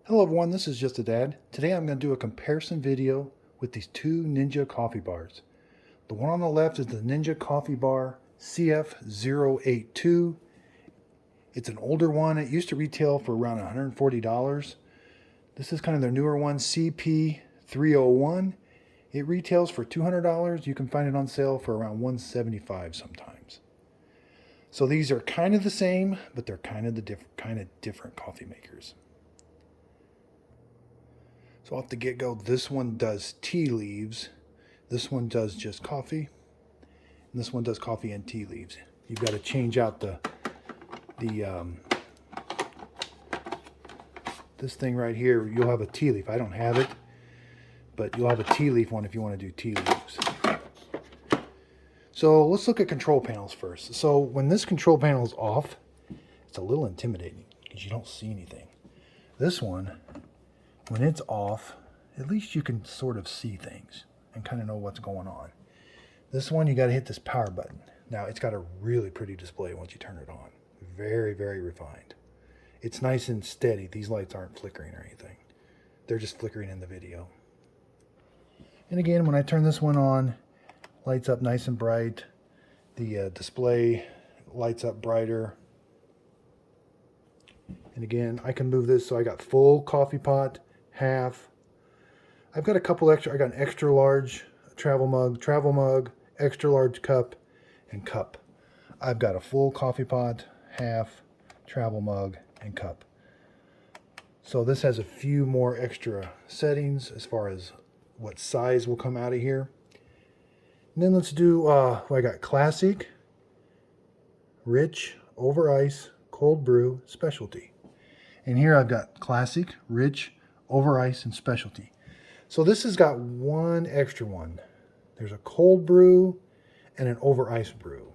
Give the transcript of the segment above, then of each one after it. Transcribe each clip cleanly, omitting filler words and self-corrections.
Hello everyone, this is Just a Dad. Today I'm going to do a comparison video with these two Ninja coffee bars. The one on the left is the Ninja Coffee Bar CF082. It's an older one. It used to retail for around $140. This is kind of their newer one, CP301. It retails for $200. You can find it on sale for around $175 sometimes. So these are kind of the same, but they're kind of different coffee makers. So off the get-go, this one does tea leaves. This one does just coffee. And this one does coffee and tea leaves. You've got to change out this thing right here. You'll have a tea leaf. I don't have it, but you'll have a tea leaf one if you want to do tea leaves. So let's look at control panels first. So when this control panel is off, it's a little intimidating because you don't see anything. This one, when it's off, at least you can sort of see things and kind of know what's going on. This one, you got to hit this power button. Now, it's got a really pretty display once you turn it on. Very, very refined. It's nice and steady. These lights aren't flickering or anything. They're just flickering in the video. And again, when I turn this one on, lights up nice and bright. The display lights up brighter. And again, I can move this so I got full coffee pot, half. I've got a couple extra. I got an extra large travel mug, extra large cup, and cup. I've got a full coffee pot, half, travel mug, and cup. So this has a few more extra settings as far as what size will come out of here. And then let's do, I got classic, rich, over ice, cold brew, specialty. And here I've got classic, rich, over ice, and specialty. So this has got one extra one. There's a cold brew and an over ice brew.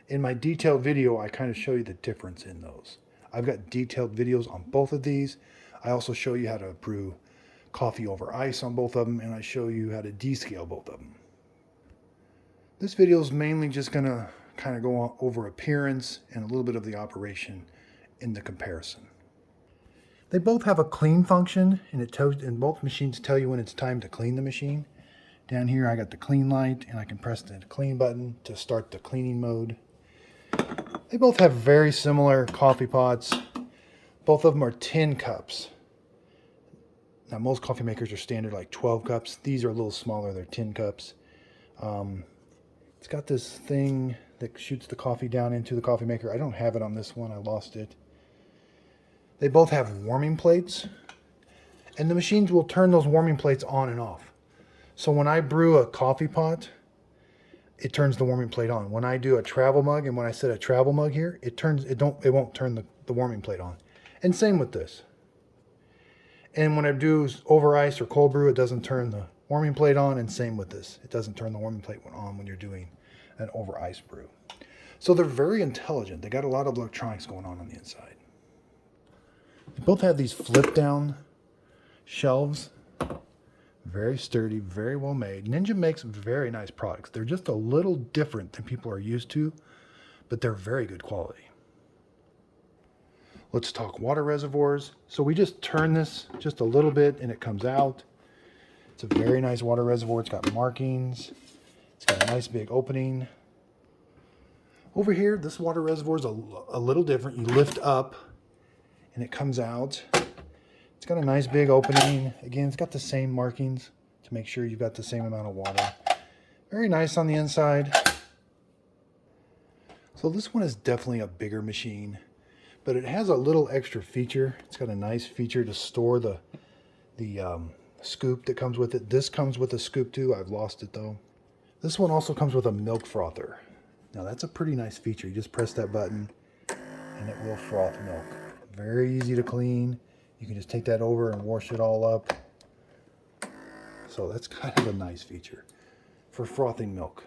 In my detailed video, I kind of show you the difference in those. I've got detailed videos on both of these. I also show you how to brew coffee over ice on both of them, and I show you how to descale both of them. This video is mainly just going to kind of go over appearance and a little bit of the operation in the comparison. They both have a clean function, and both machines tell you when it's time to clean the machine. Down here I got the clean light, and I can press the clean button to start the cleaning mode. They both have very similar coffee pots. Both of them are tin cups. Now most coffee makers are standard like 12 cups. These are a little smaller, they're tin cups. It's got this thing that shoots the coffee down into the coffee maker. I don't have it on this one, I lost it. They both have warming plates, and the machines will turn those warming plates on and off. So when I brew a coffee pot, it turns the warming plate on. When I do a travel mug, and when I set a travel mug here, it won't turn the warming plate on. And same with this. And when I do over ice or cold brew, it doesn't turn the warming plate on, and same with this. It doesn't turn the warming plate on when you're doing an over ice brew. So they're very intelligent. They got a lot of electronics going on the inside. They both have these flip down shelves. Very sturdy, very well made. Ninja makes very nice products. They're just a little different than people are used to, but they're very good quality. Let's talk water reservoirs. So we just turn this just a little bit and it comes out. It's a very nice water reservoir. It's got markings. It's got a nice big opening. Over here, this water reservoir is a little different. You lift up and it comes out. It's got a nice big opening. Again, it's got the same markings to make sure you've got the same amount of water. Very nice on the inside. So this one is definitely a bigger machine, but it has a little extra feature. It's got a nice feature to store the scoop that comes with it. This comes with a scoop too. I've lost it though. This one also comes with a milk frother. Now that's a pretty nice feature. You just press that button and it will froth milk. Very easy to clean. You can just take that over and wash it all up. So that's kind of a nice feature for frothing milk.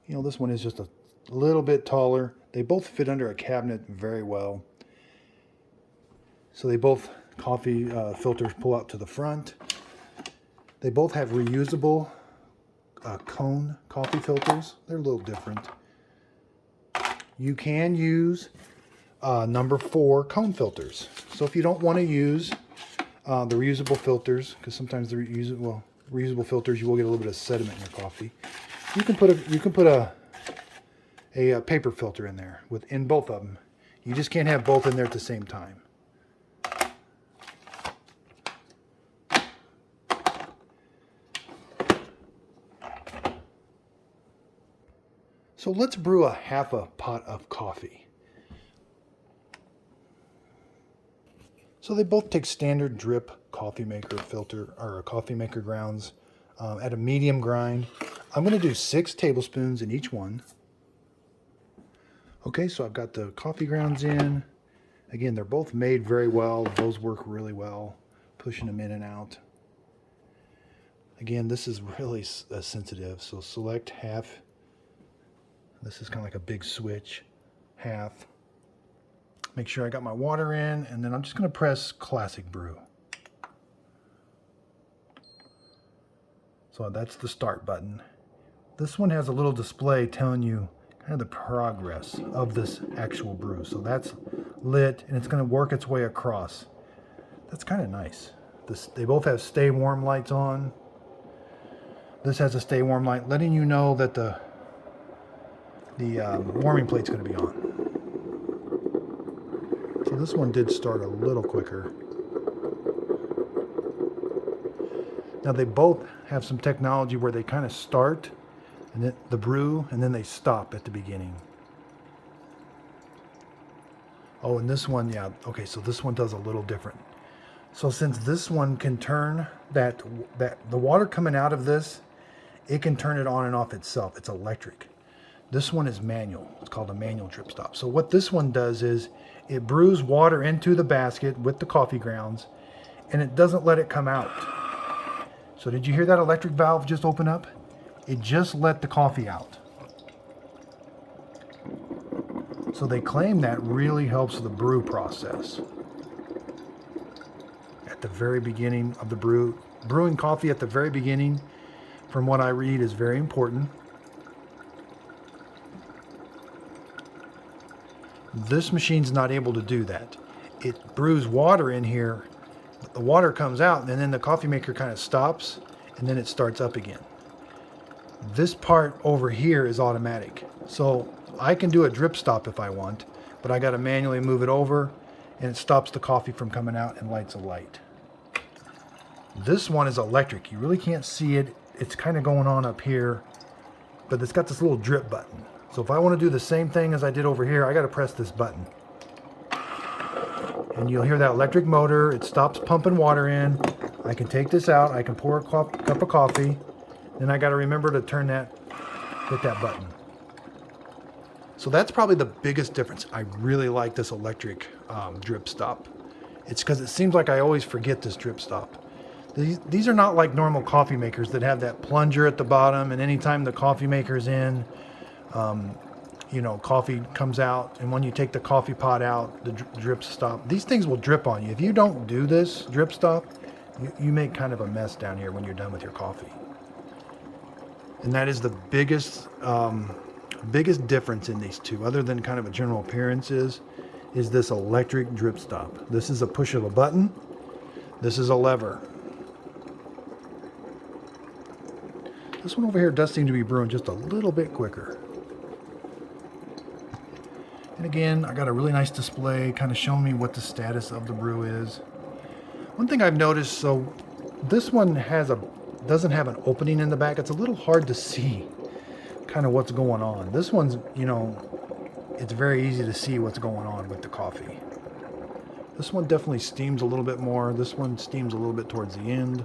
You know, this one is just a little bit taller. They both fit under a cabinet very well. So they both coffee filters pull out to the front. They both have reusable cone coffee filters. They're a little different. You can use number 4 cone filters. So if you don't want to use The reusable filters, because sometimes the reusable filters, you will get a little bit of sediment in your coffee. You can put a paper filter in there in both of them. You just can't have both in there at the same time. So let's brew a half a pot of coffee. So they both take standard drip coffee maker filter or coffee maker grounds at a medium grind. I'm going to do 6 tablespoons in each one. Okay, so I've got the coffee grounds in. Again, they're both made very well. Those work really well, pushing them in and out. Again, this is really sensitive, so select half. This is kind of like a big switch, half. Make sure I got my water in, and then I'm just going to press Classic Brew. So that's the start button. This one has a little display telling you kind of the progress of this actual brew. So that's lit, and it's going to work its way across. That's kind of nice. They both have stay warm lights on. This has a stay warm light, letting you know that the warming plate's going to be on. So this one did start a little quicker. Now they both have some technology where they kind of start and then the brew, and then they stop at the beginning. Oh, and this one, yeah, okay, so this one does a little different. So since this one can turn the water coming out of this, it can turn it on and off itself. It's electric. This one is manual. It's called a manual drip stop. So what this one does is it brews water into the basket with the coffee grounds, and it doesn't let it come out. So did you hear that electric valve just open up? It just let the coffee out. So they claim that really helps the brew process. At the very beginning of the brew, brewing coffee at the very beginning, from what I read, is very important. This machine's not able to do that. It brews water in here, the water comes out, and then the coffee maker kind of stops, and then it starts up again. This part over here is automatic. So I can do a drip stop if I want, but I got to manually move it over, and it stops the coffee from coming out and lights a light. This one is electric. You really can't see it. It's kind of going on up here, but it's got this little drip button. So if I want to do the same thing as I did over here, I got to press this button. And you'll hear that electric motor. It stops pumping water in. I can take this out. I can pour a cup of coffee. Then I got to remember to hit that button. So that's probably the biggest difference. I really like this electric drip stop. It's because it seems like I always forget this drip stop. These are not like normal coffee makers that have that plunger at the bottom, and anytime the coffee maker's in, coffee comes out, and when you take the coffee pot out, the drip stop. These things will drip on you. If you don't do this drip stop, you make kind of a mess down here when you're done with your coffee. And that is the biggest difference in these two, other than kind of a general appearance, is this electric drip stop. This is a push of a button. This is a lever. This one over here does seem to be brewing just a little bit quicker. And again, I got a really nice display kind of showing me what the status of the brew is. One thing I've noticed, so this one doesn't have an opening in the back. It's a little hard to see kind of what's going on. This one's, it's very easy to see what's going on with the coffee. This one definitely steams a little bit more. This one steams a little bit towards the end.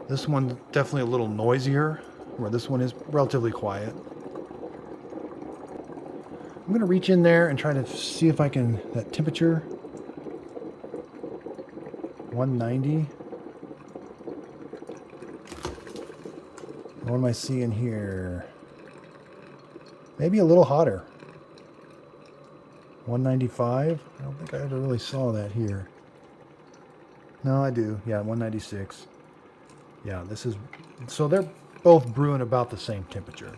This one's definitely a little noisier, where this one is relatively quiet. I'm going to reach in there and try to see if I can, that temperature, 190. What am I seeing here? Maybe a little hotter. 195. I don't think I ever really saw that here. No, I do. Yeah, 196. Yeah, so they're both brewing about the same temperature.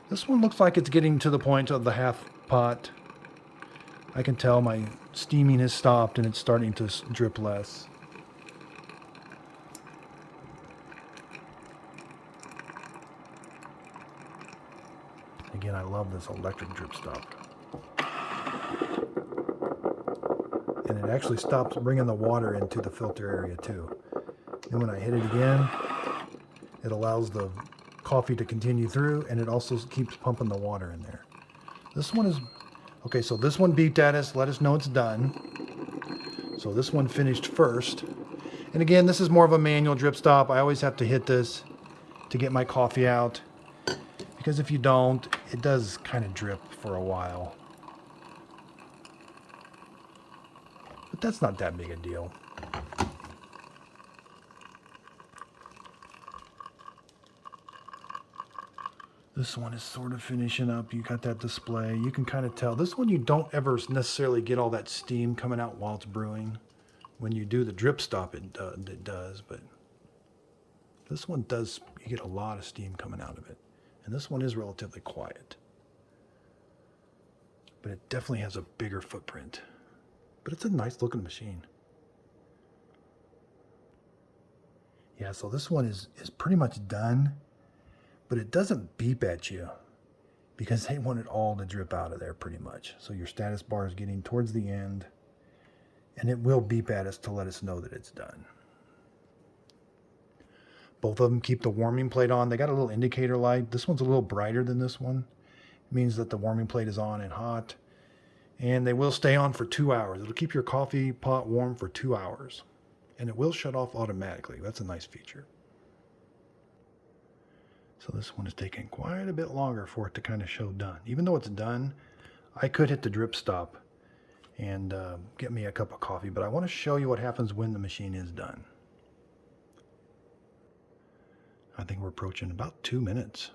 This one looks like it's getting to the point of the half pot. I can tell my steaming has stopped and it's starting to drip less. Again, I love this electric drip stop. And it actually stops bringing the water into the filter area too. And when I hit it again, it allows the coffee to continue through, and it also keeps pumping the water in there. This one is, okay, so this one beeped at us, let us know it's done. So this one finished first. And again, this is more of a manual drip stop. I always have to hit this to get my coffee out, because if you don't, it does kind of drip for a while. But that's not that big a deal. This one is sort of finishing up. You got that display. You can kind of tell. This one you don't ever necessarily get all that steam coming out while it's brewing. When you do the drip stop, it does. But this one does, you get a lot of steam coming out of it. And this one is relatively quiet. But it definitely has a bigger footprint. But it's a nice looking machine. Yeah, so this one is pretty much done. But it doesn't beep at you because they want it all to drip out of there pretty much. So your status bar is getting towards the end, and it will beep at us to let us know that it's done. Both of them keep the warming plate on. They got a little indicator light. This one's a little brighter than this one. It means that the warming plate is on and hot. And they will stay on for 2 hours. It'll keep your coffee pot warm for 2 hours. And it will shut off automatically. That's a nice feature. So this one is taking quite a bit longer for it to kind of show done. Even though it's done, I could hit the drip stop and get me a cup of coffee, but I want to show you what happens when the machine is done. I think we're approaching about 2 minutes.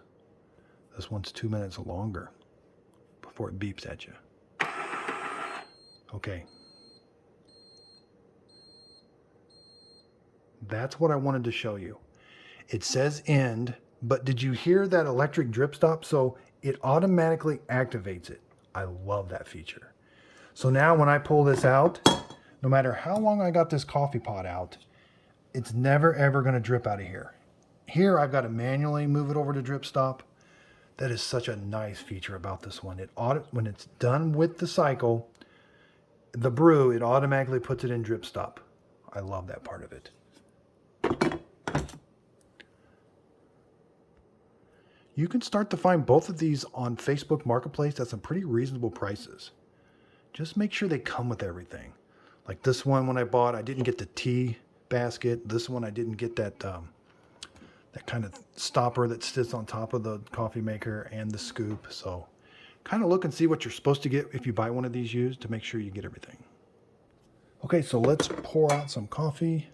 This one's 2 minutes longer before it beeps at you. Okay. That's what I wanted to show you. It says end. But did you hear that electric drip stop? So it automatically activates it. I love that feature. So now when I pull this out, no matter how long I got this coffee pot out, it's never ever going to drip out of here. Here I've got to manually move it over to drip stop. That is such a nice feature about this one. When it's done with the cycle, the brew, it automatically puts it in drip stop. I love that part of it. You can start to find both of these on Facebook Marketplace at some pretty reasonable prices. Just make sure they come with everything. Like this one, when I bought, I didn't get the tea basket. This one, I didn't get that that kind of stopper that sits on top of the coffee maker and the scoop. So kind of look and see what you're supposed to get if you buy one of these used to make sure you get everything. Okay, so let's pour out some coffee.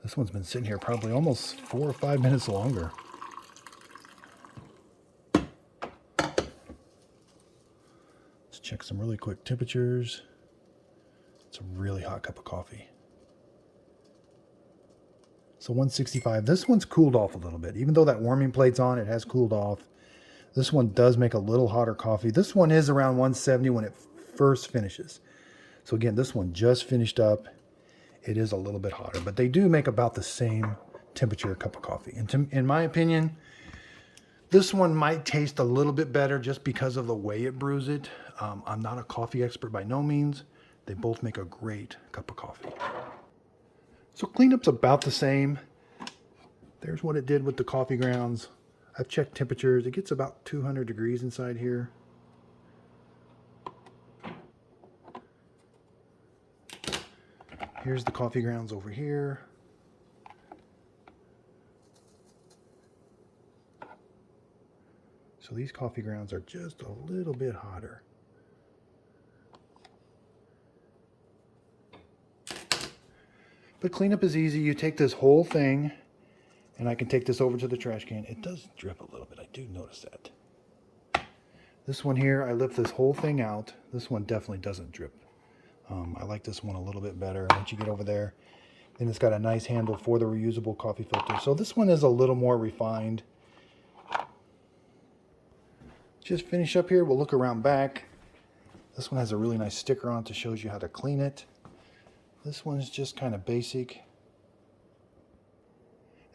This one's been sitting here probably almost 4 or 5 minutes longer. Let's check some really quick temperatures. It's a really hot cup of coffee. So 165. This one's cooled off a little bit. Even though that warming plate's on, it has cooled off. This one does make a little hotter coffee. This one is around 170 when it first finishes. So again, this one just finished up. It is a little bit hotter, but they do make about the same temperature cup of coffee. And in my opinion, this one might taste a little bit better just because of the way it brews it. I'm not a coffee expert by no means. They both make a great cup of coffee. So cleanup's about the same. There's what it did with the coffee grounds. I've checked temperatures. It gets about 200 degrees inside here. Here's the coffee grounds over here. So these coffee grounds are just a little bit hotter. But cleanup is easy. You take this whole thing, and I can take this over to the trash can. It does drip a little bit. I do notice that. This one here, I lift this whole thing out. This one definitely doesn't drip. I like this one a little bit better once you get over there. And it's got a nice handle for the reusable coffee filter. So this one is a little more refined. Just finish up here, we'll look around back. This one has a really nice sticker on it that shows you how to clean it. This one's just kind of basic.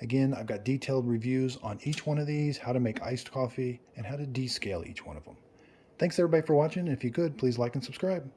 Again, I've got detailed reviews on each one of these, how to make iced coffee, and how to descale each one of them. Thanks everybody for watching. If you could, please like and subscribe.